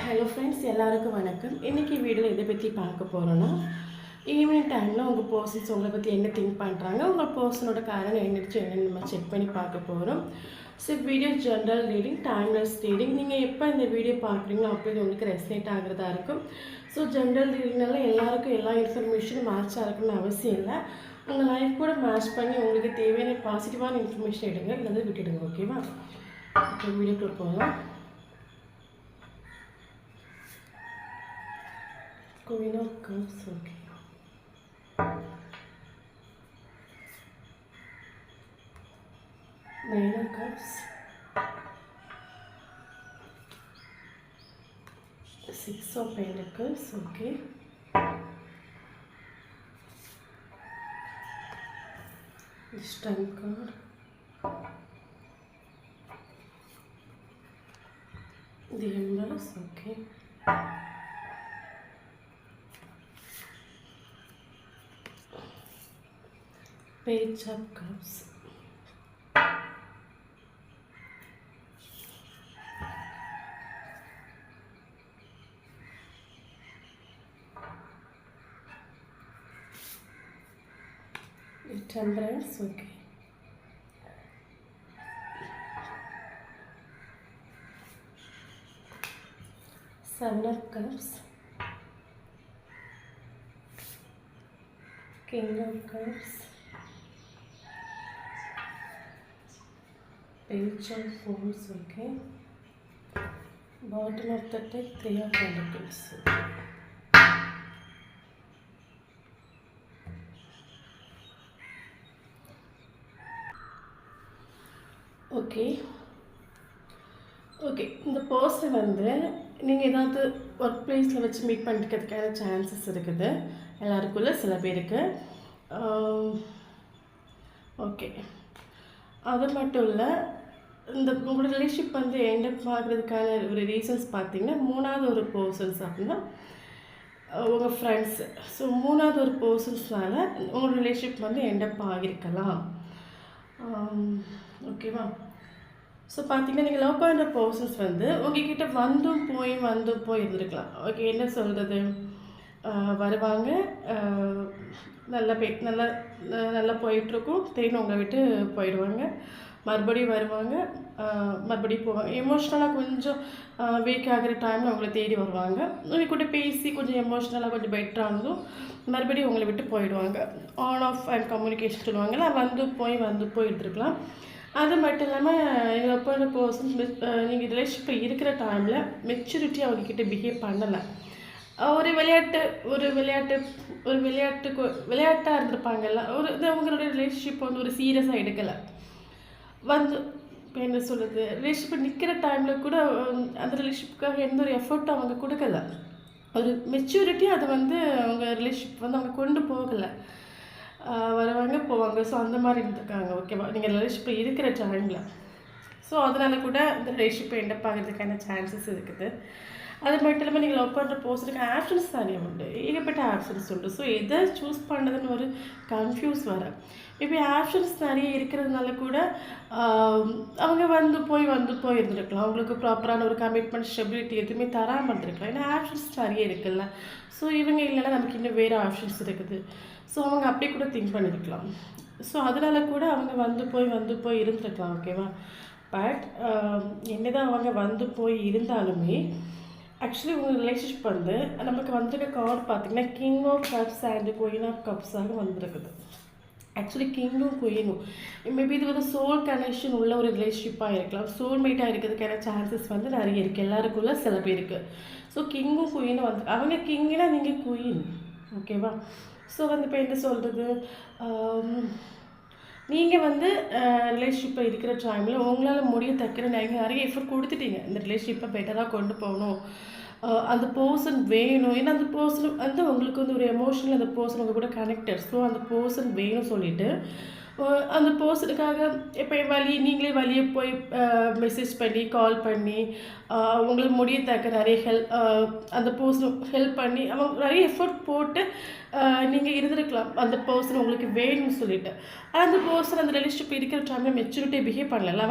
Hello friends, எல்லாருக்கும் வணக்கம். இன்றைக்கி வீடியோவில் எதை பற்றி பார்க்க போகிறோன்னா, ஈவினிங் டைமில் உங்கள் பர்சன்ஸ் உங்களை பற்றி என்ன திங்க் பண்ணுறாங்க, உங்கள் பர்சனோட காரணம் என்னன்னு நம்ம செக் பண்ணி பார்க்க போகிறோம். So video general reading, timeless reading. நீங்கள் எப்போ இந்த வீடியோ பார்க்குறீங்களோ அப்போ இது உங்களுக்கு ரெசனேட் ஆகிறதா இருக்கும். ஸோ ஜென்ரல் ரீடிங்னால எல்லாருக்கும் எல்லா இன்ஃபர்மேஷனும் மேட்சாக இருக்குன்னு அவசியம் இல்லை. உங்கள் லைஃப் கூட மேட்ச் பண்ணி உங்களுக்கு தேவையான பாசிட்டிவான இன்ஃபர்மேஷன் எடுங்க, இல்லைன்னா விட்டுடுங்க. ஓகேவா? இப்போ வீடியோக்குள்ள போகலாம். Queen of Cups, okay. Nine of Cups. Six of Pentacles, okay. The Strength card. The Empress, okay. Page of Cups. The Temperance, okay. Seven of Cups. King of Cups. Page of Wands, okay. Bottom of the deck, Three of Pentacles. Okay okay இந்த person நீங்கள் ஏதாவது work பிளேஸில் வச்சு meet பண்ணிக்கிறதுக்கான chances இருக்குது எல்லாருக்குள்ள, சில பேருக்கு. Okay, அது மட்டும் இல்லை, இந்த உங்களோட ரிலேஷன்ஷிப் எண்டப் ஆகிறதுக்கான ஒரு ரீசன்ஸ் பார்த்தீங்கன்னா, மூணாவது ஒரு பர்சன்ஸ் அப்படின்னா உங்கள் ஃப்ரெண்ட்ஸு. ஸோ மூணாவது ஒரு பர்சன்ஸ்னால உங்களோட ரிலேஷன்ஷிப் எண்டப் ஆகியிருக்கலாம். ஓகேவா? ஸோ பார்த்தீங்கன்னா, நீங்கள் லவ் பண்ணுற பர்சன்ஸ் உங்ககிட்ட வந்தும் போய் இருந்திருக்கலாம். ஓகே, என்ன சொல்கிறது, வருவாங்க, நல்லா போயிட்டுருக்கும், திடீர்னு உங்களை விட்டு போயிடுவாங்க, மறுபடியும் வருவாங்க, மறுபடியும் போவாங்க. எமோஷ்னலாக கொஞ்சம் வீக் ஆகிற டைமில் உங்களை தேடி வருவாங்க, உங்கள் கூட பேசி கொஞ்சம் எமோஷ்னலாக கொஞ்சம் பெட்டரானதும் மறுபடியும் உங்களை விட்டு போயிடுவாங்க. ஆன் ஆஃப் அண்ட் கம்யூனிகேஷன் சொல்லுவாங்கள்ல, வந்து போய் இருந்திருக்கலாம். அது மட்டும் இல்லாமல் நீங்கள் எப்போ பர்சன் நீங்கள் ரிலேஷன்ஷிப்பில் இருக்கிற டைமில் மெச்சூரிட்டி அவங்கக்கிட்ட பிஹேவ் பண்ணலை. ஒரு விளையாட்டாக இருந்திருப்பாங்கல்ல, இது அவங்களோட ரிலேஷன்ஷிப் ஒரு சீரியஸாக எடுக்கலை. இப்போ என்ன சொல்கிறது, ரிலேஷன்ஷிப் நிற்கிற டைமில் கூட அந்த ரிலேஷன்ஷிப்புக்காக எந்த ஒரு எஃபர்ட்டும் அவங்க கொடுக்கல. ஒரு மெச்சூரிட்டி அது அவங்க ரிலேஷன்ஷிப் அவங்க கொண்டு போகலை. வருவாங்க போவாங்க. ஸோ அந்த மாதிரி இருந்திருக்காங்க. ஓகேவா? நீங்கள் ரிலேஷன்ஷிப் இருக்கிற டைமில். ஸோ அதனால கூட இந்த ரிலேஷன்ஷிப் எண்டப் ஆகிறதுக்கான சான்சஸ் இருக்குது. அது மட்டும் இல்லாமல் நீங்கள் லவ் பண்ணுற பர்சனுக்கு ஆப்ஷன்ஸ் நிறைய உண்டு, ஏகப்பட்ட ஆப்ஷன்ஸ் உண்டு. ஸோ எதை சூஸ் பண்ணுறதுன்னு ஒரு கன்ஃபியூஸ் வர. இப்போ ஆப்ஷன்ஸ் நிறைய இருக்கிறதுனால கூட அவங்க வந்து போய் இருந்திருக்கலாம். அவங்களுக்கு ப்ராப்பரான ஒரு கமிட்மெண்ட், ஸ்டெபிலிட்டி எதுவுமே தராமல் இருந்திருக்கலாம். ஏன்னா ஆப்ஷன்ஸ் நிறைய இருக்குல்ல. ஸோ இவங்க இல்லைன்னா நமக்கு இன்னும் வேறு ஆப்ஷன்ஸ் இருக்குது. ஸோ அவங்க அப்படி கூட திங்க் பண்ணியிருக்கலாம். ஸோ அதனால கூட அவங்க வந்து போய் இருந்திருக்கலாம். ஓகேவா? பட் என்னதான் அவங்க போய் இருந்தாலுமே ஆக்சுவலி உங்கள் ரிலேஷன்ஷிப் நமக்கு வந்திருக்க கார்டு பார்த்திங்கன்னா king of cups and queen of கப்ஸாக வந்திருக்குது. ஆக்சுவலி கிங்கும் குயினும் மேபி இது சோல் கனெக்ஷன் உள்ள ஒரு ரிலேஷன்ஷிப்பாக இருக்கலாம். சோல்மேட்டாக இருக்கிறதுக்கான சான்சஸ் நிறைய இருக்குது எல்லாருக்குள்ள, சில பேருக்கு. ஸோ கிங்கும் குயினும் அவங்க கிங்குனா நீங்கள் குயின். ஓகேவா? ஸோ இப்போ என்ன சொல்கிறது, நீங்கள் ரிலேஷன்ஷிப்பை இருக்கிற டைமில் உங்களால் முடியத்தக்கிற நீங்கள் நிறைய எஃபர்ட் கொடுத்துட்டீங்க. இந்த ரிலேஷன்ஷிப்பை பெட்டராக கொண்டு போகணும், அந்த பர்சன் வேணும். ஏன்னா அந்த பர்சன் உங்களுக்கு ஒரு எமோஷனல் அந்த பர்சன் உங்கள் கூட கனெக்டட். ஸோ அந்த பர்சன் வேணும் சொல்லிவிட்டு அந்த பர்சனுக்காக இப்போ நீங்களே வழியே போய் மெசேஜ் பண்ணி கால் பண்ணி உங்களுக்கு முடியத்தக்க நிறைய அந்த பர்சன் ஹெல்ப் பண்ணி அவங்க நிறைய எஃபர்ட் போட்டு நீங்கள் இருந்திருக்கலாம். அந்த பர்சன் உங்களுக்கு வேணும்னு சொல்லிட்டு அந்த பர்சன் அந்த ரிலேஷன்ஷிப் இருக்கிற டைமில் மெச்சூரிட்டியை பிஹேவ் பண்ணல.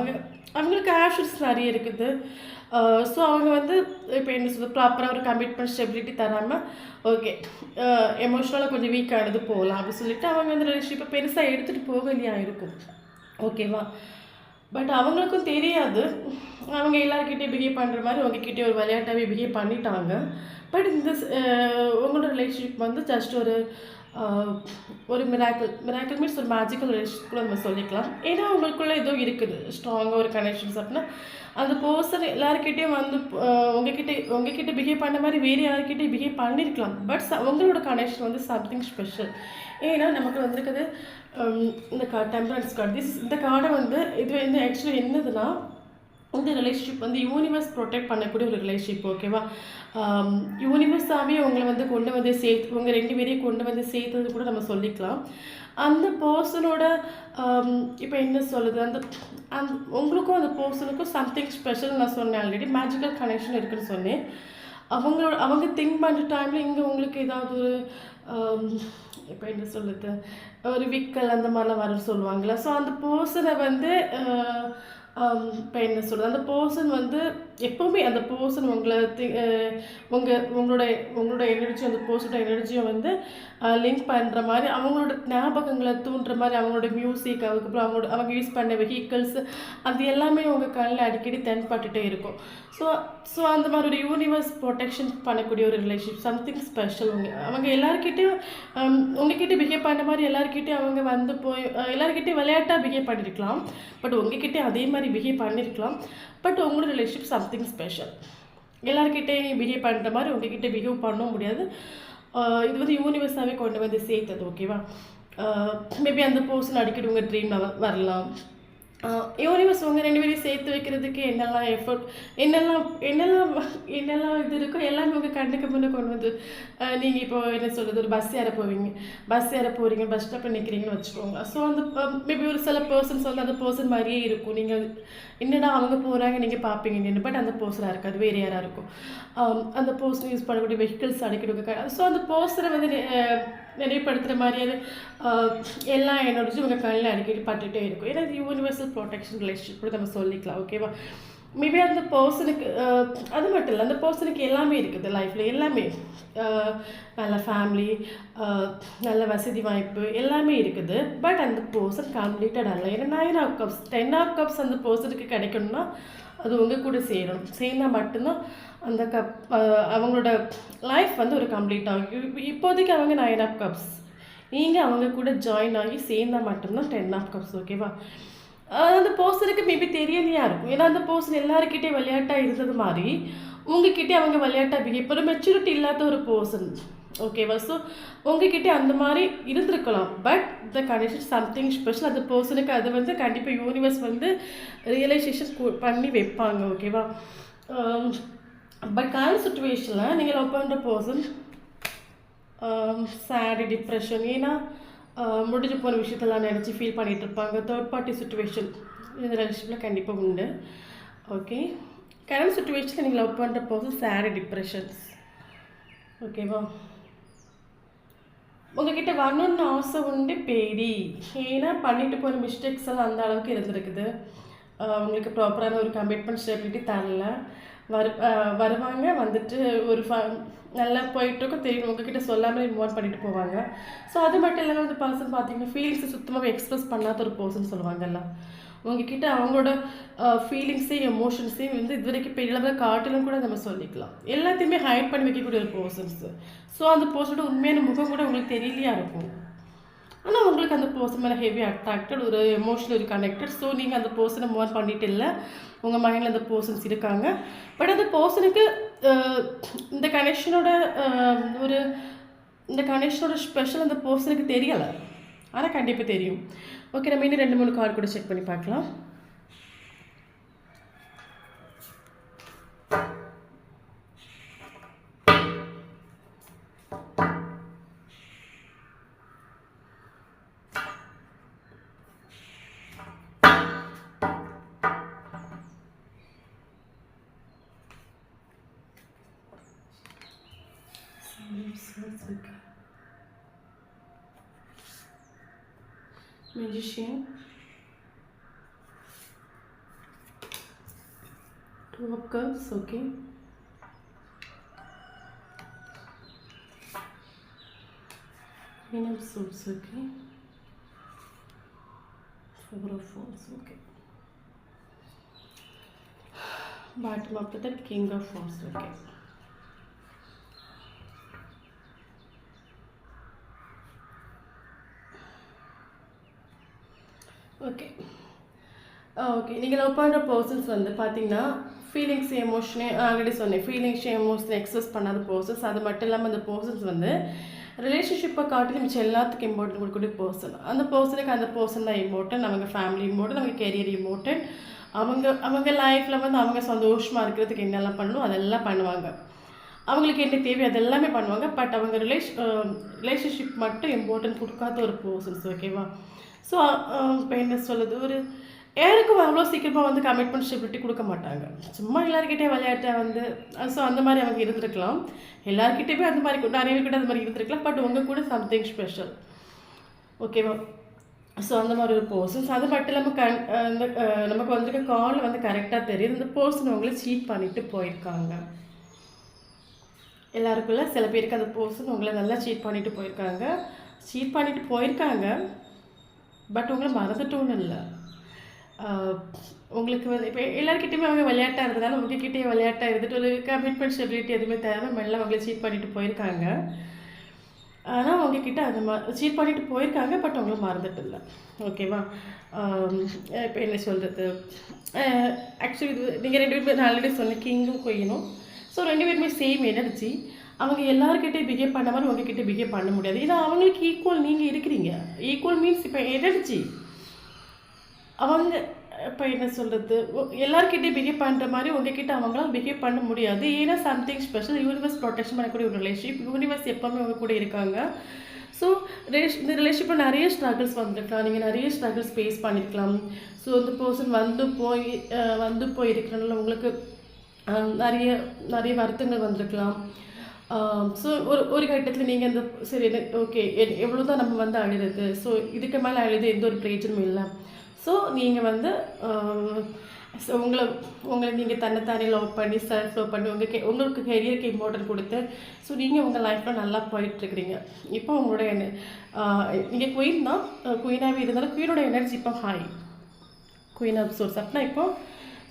அவங்களுக்கு ஆப்ஷன்ஸ் நிறைய இருக்குது. ஸோ அவங்க வந்து இப்போ என்ன சொல்கிறது ப்ராப்பராக ஒரு கமிட்மெண்ட் ஸ்டெபிலிட்டி தராமல் ஓகே எமோஷ்னலாக கொஞ்சம் வீக் ஆனது போகலாம் அப்படின்னு சொல்லிட்டு அவங்க வந்து ரிலேஷன்ஷிப்பை பெருசாக எடுத்துகிட்டு போகலையா இருக்கும். ஓகேவா? பட் அவங்களுக்கும் தெரியாது. அவங்க எல்லாருக்கிட்டேயும் பிஹேவ் பண்ணுற மாதிரி உங்ககிட்டே ஒரு விளையாட்டாகவே பிஹேவ் பண்ணிட்டாங்க. பட் இந்த உங்களோட ரிலேஷன்ஷிப் வந்து ஜஸ்ட் ஒரு மிராக்கிள் மீன்ஸ் ஒரு மேஜிக்கல் ரிலேஷன்ஷிப் கூட நம்ம சொல்லிக்கலாம். ஏன்னா அவங்களுக்குள்ளே ஏதோ இருக்குது ஸ்ட்ராங்காக ஒரு கனெக்ஷன்ஸ் அப்படின்னா அந்த பர்சன் எல்லாருக்கிட்டேயும் வந்து உங்ககிட்ட பிஹேவ் பண்ண மாதிரி வேறு யாருக்கிட்டேயும் பிஹேவ் பண்ணியிருக்கலாம். பட் உங்களோட கனெக்ஷன் வந்து சம்திங் ஸ்பெஷல். ஏன்னா நமக்கு வந்துருக்குது இந்த டெம்பரன்ஸ் கார்டு. இந்த கார்டை வந்து இது வந்து ஆக்சுவலி என்னதுன்னா இந்த ரிலேஷன்ஷிப் வந்து யூனிவர்ஸ் ப்ரொடெக்ட் பண்ணக்கூடிய ஒரு ரிலேஷன்ஷிப். ஓகேவா? யூனிவர்ஸாகவே உங்களை வந்து கொண்டு வந்து சேர்த்து உங்கள் 2 பேரையும் கொண்டு வந்து சேர்த்தது கூட நம்ம சொல்லிக்கலாம். அந்த பர்சனோட இப்போ என்ன சொல்லுது அந்த உங்களுக்கும் அந்த பர்சனுக்கும் சம்திங் ஸ்பெஷல் நான் சொன்னேன். ஆல்ரெடி மேஜிக்கல் கனெக்ஷன் இருக்குன்னு சொன்னேன். அவங்க திங்க் பண்ணுற டைமில் இங்கே உங்களுக்கு ஏதாவது ஒரு இப்போ என்ன சொல்லுது ஒரு விக்கல் அந்த மாதிரிலாம் வரும்னு சொல்லுவாங்களா. ஸோ அந்த பர்சனை வந்து இப்போ என்ன சொல்கிறது அந்த பர்சன் வந்து எப்போவுமே அந்த பர்சன் உங்களோட எனர்ஜி அந்த பர்சனோட எனர்ஜியை வந்து லிங்க் பண்ணுற மாதிரி அவங்களோட ஞாபகங்களை தூண்டுற மாதிரி அவங்களோட மியூசிக் அதுக்கப்புறம் அவங்க யூஸ் பண்ண வெஹிக்கிள்ஸ் அது எல்லாமே உங்கள் கண்ணில் அடிக்கடி தென்பட்டுகிட்டே இருக்கும். ஸோ அந்த மாதிரி ஒரு யூனிவர்ஸ் ப்ரொடெக்ஷன் பண்ணக்கூடிய ஒரு ரிலேஷன்ஷிப் சம்திங் ஸ்பெஷல். அவங்க எல்லாருக்கிட்டையும் உங்ககிட்ட பிஹேவ் பண்ண மாதிரி எல்லாருக்கிட்டையும் அவங்க வந்து போய் எல்லாருக்கிட்டையும் விளையாட்டாக பிஹேவ் பண்ணியிருக்கலாம். பட் உங்ககிட்டே அதே மாதிரி பிஹேவ் பண்ணியிருக்கலாம். பட் உங்களோட ரிலேஷன்ஷிப் சம்திங் ஸ்பெஷல். எல்லாருக்கிட்டையும் பிஹேவ் பண்ணுற மாதிரி உங்ககிட்ட பிஹேவ் பண்ண முடியாது. இது வந்து யூனிவர்ஸாகவே கொண்டு வந்து சேர்த்தது. ஓகேவா? மேபி அந்த பர்சன் அடிக்கடி உங்கள் ட்ரீமில் வரலாம். யூனிவர்ஸ் உங்கள் 2 பேரையும் சேர்த்து வைக்கிறதுக்கு என்னெல்லாம் எஃபர்ட் என்னெல்லாம் இது இருக்கோ எல்லாமே உங்கள் கண்ணுக்கு முன்னே கொண்டு வந்து நீங்கள் இப்போ என்ன சொல்கிறது ஒரு பஸ் ஏற போகிறீங்க பஸ் ஸ்டாப்பில் நிற்கிறீங்கன்னு வச்சுக்கோங்க. ஸோ அந்த மேபி ஒரு சில பர்சன்ஸ் வந்து அந்த பர்சன் மாதிரியே இருக்கும். நீங்கள் என்னடா அவங்க போகிறாங்க நீங்கள் பார்ப்பீங்க. பட் அந்த பர்சனாக இருக்காது, வேறு யாராக இருக்கும். அந்த பர்சன் யூஸ் பண்ணக்கூடிய வெஹிக்கிள்ஸ் அடிக்கடி. ஸோ அந்த பர்சனை வந்து நினைவுபடுத்துகிற மாதிரியான எல்லா எனர்ஜியும் உங்கள் கண்ணில் அடிக்கடி பட்டுகிட்டே இருக்கும். ஏன்னா இது யூனிவர்சல் ப்ரொடெக்ஷன் ரிலேஷன்ஷிப் கூட நம்ம சொல்லிக்கலாம். ஓகேவா? மேபி அந்த பர்சனுக்கு அது மட்டும் இல்லை அந்த பர்சனுக்கு எல்லாமே இருக்குது லைஃப்பில். எல்லாமே நல்ல ஃபேமிலி நல்ல வசதி வாய்ப்பு எல்லாமே இருக்குது. பட் அந்த பர்சன் கம்ப்ளீட்டட் அல்ல. ஏன்னா 9 ஆஃப் கப்ஸ் 10 ஆஃப் கப்ஸ் அந்த பர்சனுக்கு கிடைக்கணும்னா அது உங்கள் கூட சேர்ந்தால் மட்டும்தான் அந்த அவங்களோட லைஃப் வந்து ஒரு கம்ப்ளீட் ஆகும். இப்போதைக்கு அவங்க 9 ஆஃப் கப்ஸ். நீங்கள் அவங்க கூட ஜாயின் ஆகி சேர்ந்தால் மட்டும்தான் 10 ஆஃப் கப்ஸ். ஓகேவா? அந்த பர்சனுக்கு மேபி தெரியலையா இருக்கும். ஏன்னா அந்த பர்சன் எல்லாருக்கிட்டே விளையாட்டாக இருந்தது மாதிரி உங்ககிட்டே அவங்க விளையாட்டாக பிஹேவ் ஒரு மெச்சூரிட்டி இல்லாத ஒரு பர்சன். ஓகேவா? ஸோ உங்ககிட்டே அந்த மாதிரி இருந்திருக்கலாம். But the connection something special. அந்த பர்சனுக்கு அது வந்து கண்டிப்பாக யூனிவர்ஸ் வந்து ரியலைசேஷன் பண்ணி வைப்பாங்க. ஓகேவா? பட் கரண்ட் சுச்சுவேஷனில் நீங்கள் லவ் பண்ணுற பர்சன் சேடு டிப்ரெஷன் ஏன்னா முடிஞ்சு போன விஷயத்தெல்லாம் நினச்சி ஃபீல் பண்ணிகிட்டு இருப்பாங்க. தேர்ட் பார்ட்டி சுச்சுவேஷன் இந்த ரிலேஷன்ஷிப்பில் கண்டிப்பாக உண்டு. ஓகே, கரண்ட் சுச்சுவேஷனில் நீங்கள் லவ் பண்ணுற பர்சன் சேடு டிப்ரெஷன்ஸ். ஓகேவா? உங்ககிட்ட வரணுன்னு ஆசை உண்டு பேடி. ஏன்னா பண்ணிட்டு போகிற மிஸ்டேக்ஸ் எல்லாம் அந்த அளவுக்கு இருந்திருக்குது. உங்களுக்கு ப்ராப்பரான ஒரு கமிட்மெண்ட் ஸ்டெபிலிட்டி தரல. வருவாங்க வந்துட்டு ஒரு நல்லா போயிட்டுருக்கும் தெரியும் உங்ககிட்ட சொல்லாமல் இன்வால்வ் பண்ணிட்டு போவாங்க. ஸோ அது மட்டும் இல்லாமல் அந்த பர்சன் பார்த்தீங்கன்னா ஃபீலிங்ஸை சுத்தமாக எக்ஸ்ப்ரெஸ் பண்ணாத ஒரு பர்சன் சொல்லுவாங்கல்ல. உங்ககிட்ட அவங்களோட ஃபீலிங்ஸையும் எமோஷன்ஸையும் வந்து இது வரைக்கும் பெரிய காட்டிலும் கூட நம்ம சொல்லிக்கலாம். எல்லாத்தையுமே ஹைட் பண்ணி வைக்கக்கூடிய ஒரு பர்சன்ஸு. ஸோ அந்த பர்சனோட உண்மையான முகம் கூட உங்களுக்கு தெரியலையா இருக்கும். ஆனால் உங்களுக்கு அந்த பர்சன் மேலே ஹெவி அட்ராக்டட் ஒரு எமோஷனல் கனெக்டட். ஸோ நீங்கள் அந்த பர்சனை மூவ் பண்ணிட்டு இல்லை, உங்கள் மைண்டில் அந்த பர்சன்ஸ் இருக்காங்க. பட் அந்த பர்சனுக்கு இந்த கனெக்ஷனோட ஸ்பெஷல் அந்த பர்சனுக்கு தெரியலை. ஆனால் கண்டிப்பாக தெரியும். ஓகே, நம்ம இன்னும் 2-3 கார்டு கூட செக் பண்ணி பார்க்கலாம். Magician, 2 Two of Cups, okay. Queen of Swords, okay. Four of Wands, okay. Bottom of that, King of Wands, okay. Okay okay நீங்கள் லவ் பண்ணுற பர்சன்ஸ் வந்து பார்த்தீங்கன்னா ஃபீலிங்ஸ் எமோஷனே ஆல்ரெடி சொன்னேன், ஃபீலிங்ஸ் எமோஷனை எக்ஸ்பிரஸ் பண்ணாத பர்சன்ஸ். அது மட்டும் இல்லாமல் அந்த பர்சன்ஸ் வந்து ரிலேஷன்ஷிப்பை காட்டிலும் மிச்சம் எல்லாத்துக்கும் இம்பார்ட்டன்ட் கொடுக்கக்கூடிய பர்சன். அந்த பர்சனுக்கு அந்த பர்சன் தான் இம்பார்ட்டன்ட், அவங்க ஃபேமிலி இம்பார்ட்டன்ட், அவங்க கெரியர் இம்பார்ட்டன்ட். அவங்க லைஃப்பில் வந்து அவங்க சந்தோஷமாக இருக்கிறதுக்கு என்னெல்லாம் பண்ணணும் அதெல்லாம் பண்ணுவாங்க. அவங்களுக்கு என்ன தேவை அதெல்லாமே பண்ணுவாங்க. பட் அவங்க ரிலேஷன்ஷிப் மட்டும் இம்பார்ட்டன்ட் கொடுக்காத ஒரு பர்சன்ஸ், ஓகேவா? ஸோ இப்போ என்ன சொல்லுது, ஒரு யாருக்கும் அவ்வளோ சீக்கிரமாக வந்து கமிட்மெண்ட் ஸ்டெபிலிட்டி கொடுக்க மாட்டாங்க. சும்மா எல்லாருக்கிட்டே விளையாட்டை வந்து ஸோ அந்த மாதிரி அவங்க இருந்திருக்கலாம். எல்லாருக்கிட்டேயுமே அந்த மாதிரி நிறைய பேர்கிட்ட அந்த மாதிரி இருந்திருக்கலாம். பட் உங்கள் கூட சம்திங் ஸ்பெஷல், ஓகேவா? ஸோ அந்த மாதிரி ஒரு பர்சன்ஸ். அது மட்டும் இல்லாமல் நமக்கு வந்துருக்க கால் வந்து கரெக்டாக தெரியுது. இந்த பர்சன் அவங்கள சீட் பண்ணிட்டு போயிருக்காங்க. எல்லாருக்குள்ள சில பேருக்கு அந்த பர்சன் உங்களை நல்லா சீட் பண்ணிட்டு போயிருக்காங்க. பட் உங்களை மறந்துட்டோன்னு இல்லை, உங்களுக்கு வந்து இப்போ எல்லாருக்கிட்டையுமே அவங்க விளையாட்டாக இருந்ததுனால உங்ககிட்டயே விளையாட்டாக இருந்துட்டு ஒரு கமிட்மெண்ட் ஸ்டெபிலிட்டி எதுவுமே தேவை மெல்ல அவங்கள சீட் பண்ணிட்டு போயிருக்காங்க. ஆனால் உங்ககிட்ட அந்த சீட் பண்ணிட்டு போயிருக்காங்க. பட் உங்களை மறந்துட்டு இல்லை, ஓகேவா? இப்போ என்ன சொல்கிறது, ஆக்சுவலி இது நீங்கள் 2 பேரும் ஆல்ரெடி சொன்ன கிங்கும் குயினும். ஸோ 2 பேருமே சேம் எனர்ஜி. அவங்க எல்லாருக்கிட்டே பிஹேவ் பண்ண மாதிரி உங்ககிட்ட பிஹேவ் பண்ண முடியாது. ஏன்னா அவங்களுக்கு ஈக்குவல் நீங்கள் இருக்கிறீங்க. ஈக்குவல் மீன்ஸ் இப்போ எனர்ஜி அவங்க இப்போ என்ன சொல்கிறது, எல்லாருக்கிட்டே பிஹேவ் பண்ணுற மாதிரி உங்ககிட்ட அவங்களால பிஹேவ் பண்ண முடியாது. ஏன்னா சம்திங் ஸ்பெஷல். யூனிவர்ஸ் ப்ரொடெக்ஷன் பண்ணக்கூடிய ஒரு ரிலேஷன்ஷிப். யூனிவர்ஸ் எப்போவுமே அவங்க கூட இருக்காங்க. ஸோ இந்த ரிலேஷன்ஷிப்பில் நிறைய ஸ்ட்ரகிள்ஸ் வந்துருக்கலாம், நீங்கள் நிறைய ஸ்ட்ரகிள்ஸ் ஃபேஸ் பண்ணியிருக்கலாம். ஸோ இந்த பர்சன் வந்து போய் இருக்கிறனால உங்களுக்கு நிறைய வருத்தங்கள் வந்திருக்கலாம். ஸோ ஒரு கட்டத்தில் நீங்கள் இந்த சரி ஓகே எவ்வளோ தான் நம்ம வந்து அழுது, ஸோ இதுக்கு மேலே அழுது எந்த ஒரு பிரயோஜனமும் இல்லை. ஸோ நீங்கள் வந்து உங்களை நீங்கள் தன்னைத்தானே லவ் பண்ணி செல்ஃப் லவ் பண்ணி உங்களுக்கு கெரியருக்கு இம்பார்ட்டன்ட் கொடுத்து ஸோ நீங்கள் உங்கள் லைஃப்பில் நல்லா போயிட்டுருக்குறீங்க. இப்போ உங்களோட நீங்கள் குயின் தான், குயினாகவே இருந்தாலும் குயினோட எனர்ஜி இப்போ ஹாய், குயின் ஆஃப் சோர்ஸ் அப்படின்னா இப்போ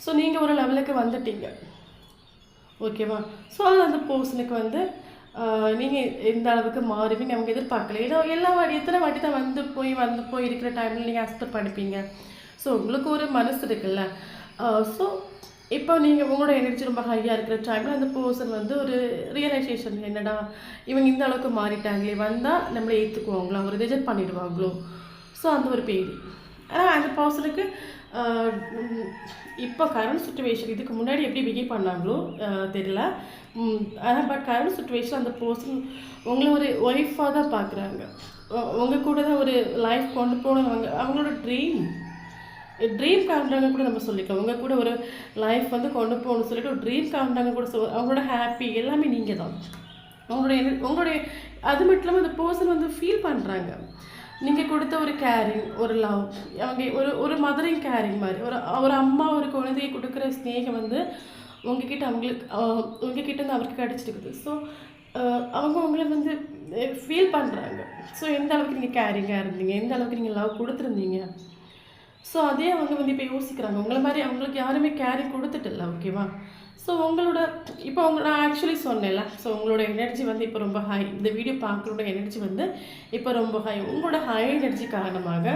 ஸோ நீங்கள் ஒரு லெவலுக்கு வந்துட்டீங்க, ஓகேவா? ஸோ அது அந்த பர்சனுக்கு வந்து நீங்கள் எந்த அளவுக்கு மாறுவீங்க அவங்க எதிர்பார்க்கல. ஏதோ எத்தனை வாட்டி தான் வந்து போய் இருக்கிற டைமில் நீங்கள் அக்செப்ட் பண்ணிப்பீங்க. ஸோ உங்களுக்கு ஒரு மனசு இருக்குல்ல. ஸோ இப்போ நீங்கள் உங்களோட எனர்ஜி ரொம்ப ஹையாக இருக்கிற டைமில் அந்த பர்சன் வந்து ஒரு ரியலைசேஷன், என்னடா இவங்க இந்த அளவுக்கு மாறிட்டாங்களே, வந்தால் நம்மளை ஏற்றுக்குவாங்களோ, அவங்க ரிஜெக்ட் பண்ணிடுவாங்களோ, ஸோ அந்த ஒரு பேடி. ஆனால் அந்த பர்சனுக்கு இப்போ கரண்ட் சுச்சுவேஷன் இதுக்கு முன்னாடி எப்படி பிஹேவ் பண்ணாங்களோ தெரியல. ஆனால் பட் கரண்ட் சுச்சுவேஷன் அந்த பர்சன் உங்களை ஒரு ஒய்ஃபாக தான் பார்க்குறாங்க. உங்கள் கூட தான் ஒரு லைஃப் கொண்டு போனவங்க. அவங்களோட ட்ரீம் காண்றாங்க கூட நம்ம சொல்லிக்கலாம். உங்கள் கூட ஒரு லைஃப் வந்து கொண்டு போகணும்னு சொல்லிட்டு ஒரு ட்ரீம் காண்றாங்க கூட அவங்களோட ஹாப்பி எல்லாமே நீங்கள் தான். உங்களுடைய அது மட்டும் இல்லாமல் அந்த பர்சன் வந்து ஃபீல் பண்ணுறாங்க நீங்கள் கொடுத்த ஒரு கேரிங், ஒரு லவ், அவங்க ஒரு மதரிங் கேரிங் மாதிரி ஒரு அம்மா ஒரு குழந்தையை கொடுக்குற ஸ்நேகம் வந்து உங்ககிட்ட வந்து அவருக்கு கிடச்சிருக்குது. ஸோ அவங்க உங்களை வந்து ஃபீல் பண்ணுறாங்க. ஸோ எந்த அளவுக்கு நீங்கள் கேரிங்காக இருந்தீங்க, எந்த அளவுக்கு நீங்கள் லவ் கொடுத்துருந்தீங்க. ஸோ அதே அவங்க வந்து இப்போ யோசிக்கிறாங்க. உங்களை மாதிரி அவங்களுக்கு யாருமே கேரிங் கொடுத்துட்டில்ல, ஓகேவா? ஸோ இப்போ நான் ஆக்சுவலி சொன்னேன்ல, ஸோ உங்களோட எனர்ஜி வந்து இப்போ ரொம்ப ஹை. இந்த வீடியோ பார்க்குறோட எனர்ஜி வந்து இப்போ ரொம்ப ஹை. உங்களோட ஹை எனர்ஜி காரணமாக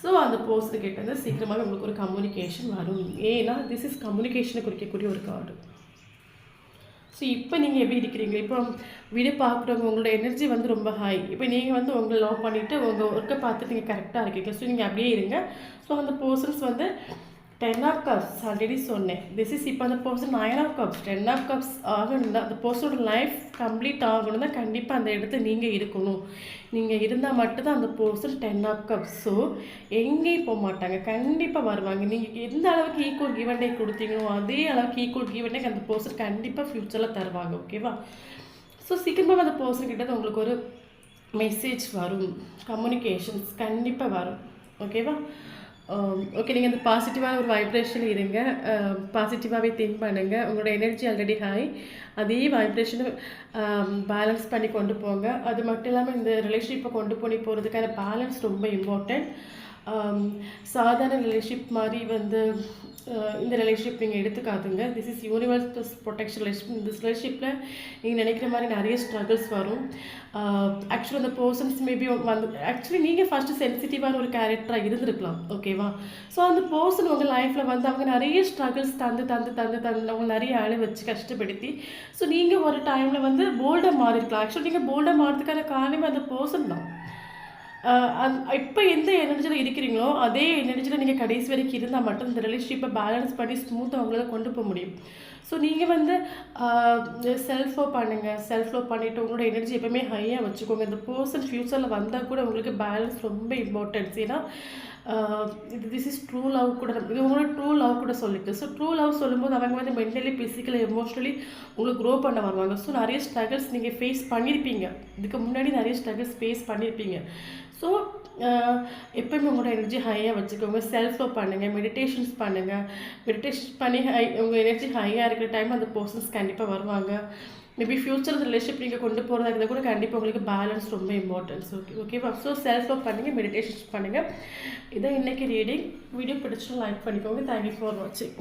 ஸோ அந்த பர்சன்கிட்ட வந்து சீக்கிரமாக உங்களுக்கு ஒரு கம்யூனிகேஷன் வரும். ஏன்னா திஸ் இஸ் கம்யூனிகேஷனை குறிக்கக்கூடிய ஒரு கார்டு. ஸோ இப்போ நீங்கள் எப்படி இருக்கிறீங்க, இப்போ வீடியோ பார்க்குறவங்க உங்களோட எனர்ஜி வந்து ரொம்ப ஹை. இப்போ நீங்கள் வந்து உங்களை லவ் பண்ணிவிட்டு உங்கள் ஒர்க்கை பார்த்துட்டு நீங்கள் கரெக்டாக இருக்கீங்க. ஸோ நீங்கள் அப்படியே இருங்க. ஸோ அந்த பர்சன்ஸ் வந்து 10 of Cups ஆல்ரெடி சொன்னேன். திஸ் இஸ் இப்போ அந்த person 9 of Cups 10 of Cups ஆகணும் தான் அந்த பர்சனோட லைஃப் கம்ப்ளீட் ஆகணும் தான். கண்டிப்பாக அந்த இடத்துல நீங்கள் இருக்கணும். நீங்கள் இருந்தால் மட்டும்தான் அந்த பர்சன் 10 of Cups. ஸோ எங்கேயும் போக மாட்டாங்க, கண்டிப்பாக வருவாங்க. நீங்கள் எந்த அளவுக்கு ஈக்குவல் கிவன் டே கொடுத்தீங்களோ அதே அளவுக்கு ஈக்குவல் கிவன் டே அந்த பர்சன் கண்டிப்பாக ஃப்யூச்சரில் தருவாங்க, ஓகேவா? ஸோ சீக்கிரமாக அந்த பர்சன் கிட்ட உங்களுக்கு ஒரு மெசேஜ் வரும், கம்யூனிகேஷன்ஸ் கண்டிப்பாக வரும், ஓகேவா? ஓகே, நீங்கள் அந்த பாசிட்டிவான ஒரு வைப்ரேஷன் இருங்க. பாசிட்டிவாகவே திங்க் பண்ணுங்கள். உங்களோட எனர்ஜி ஆல்ரெடி ஹை. அதே வைப்ரேஷனை பேலன்ஸ் பண்ணி கொண்டு போங்க. அது மட்டும் இல்லாமல் இந்த ரிலேஷன்ஷிப்பை கொண்டு போகிறதுக்கான பேலன்ஸ் ரொம்ப இம்பார்ட்டண்ட். சாதாரண ரிலேஷன்ஷிப் மாதிரி வந்து இந்த ரிலேஷன்ஷிப் நீங்கள் எடுத்துக்காதுங்க. This is universe protection relationship. இந்த ரிலேஷன்ஷிப்பில் நீங்கள் நினைக்கிற மாதிரி நிறைய ஸ்ட்ரகிள்ஸ் வரும். ஆக்சுவலி அந்த பர்சன்ஸ் மேபி வந்து ஆக்சுவலி நீங்கள் ஃபஸ்ட்டு சென்சிட்டிவான ஒரு கேரக்டராக இருந்திருக்கலாம், ஓகேவா? ஸோ அந்த பர்சன் உங்கள் லைஃப்பில் வந்து அவங்க நிறைய ஸ்ட்ரகிள்ஸ் அவங்க நிறைய ஆளை வச்சு கஷ்டப்படுத்தி, ஸோ நீங்கள் ஒரு டைமில் வந்து போல்டாக மாறிருக்கலாம். ஆக்சுவலி நீங்கள் போல்டாக மாறதுக்கான காரணமே அந்த பர்சன் தான். இப்போ எந்த எனர்ஜியில் இருக்கிறீங்களோ அதே எனர்ஜியில் நீங்கள் கடைசி வரைக்கும் இருந்தால் மட்டும் இந்த ரிலேஷன்ஷிப்பை பேலன்ஸ் பண்ணி ஸ்மூத்தாக அவங்களால கொண்டு போக முடியும். ஸோ நீங்கள் வந்து செல்ஃப் லவ் பண்ணுங்கள். செல்ஃப் லவ் பண்ணிவிட்டு உங்களோட எனர்ஜி எப்போவுமே ஹையாக வச்சுக்கோங்க. இந்த பர்சன் ஃப்யூச்சரில் வந்தால் கூட உங்களுக்கு பேலன்ஸ் ரொம்ப இம்பார்ட்டன்ஸ். ஏன்னா திஸ் இஸ் ட்ரூ லவ் கூட, இது உங்களோட ட்ரூ லவ் கூட சொல்லிட்டு. ஸோ ட்ரூ லவ் சொல்லும்போது அவங்க வந்து மென்டலி, ஃபிசிக்கலி, எமோஷ்னலி உங்களுக்கு க்ரோ பண்ண வருவாங்க. ஸோ நிறைய ஸ்ட்ரகிள்ஸ் நீங்கள் ஃபேஸ் பண்ணியிருப்பீங்க. இதுக்கு முன்னாடி நிறைய ஸ்ட்ரகிள்ஸ் ஃபேஸ் பண்ணியிருப்பீங்க. ஸோ எப்போயுமே உங்களோட எனர்ஜி ஹையாக வச்சுக்கோங்க. செல்ஃப் லவ் பண்ணுங்கள், மெடிடேஷன்ஸ் பண்ணுங்கள். மெடிடேஷன் பண்ணி உங்கள் எனர்ஜி ஹையாக இருக்கிற டைம் அந்த பர்சன்ஸ் கண்டிப்பாக வருவாங்க. மேபி ஃப்யூச்சர் ரிலேஷன்ஷிப் நீங்கள் கொண்டு போகிறதா இருந்தால் கூட கண்டிப்பாக உங்களுக்கு பேலன்ஸ் ரொம்ப இம்பார்ட்டன்ஸ். ஓகேவா? ஸோ செல்ஃப் லவ் பண்ணுங்கள், மெடிடேஷன்ஸ் பண்ணுங்கள். இதான் இன்றைக்கி ரீடிங். வீடியோ பிடிச்சிட்டு லைக் பண்ணிக்கோங்க. தேங்க்யூ ஃபார் வாட்சிங்.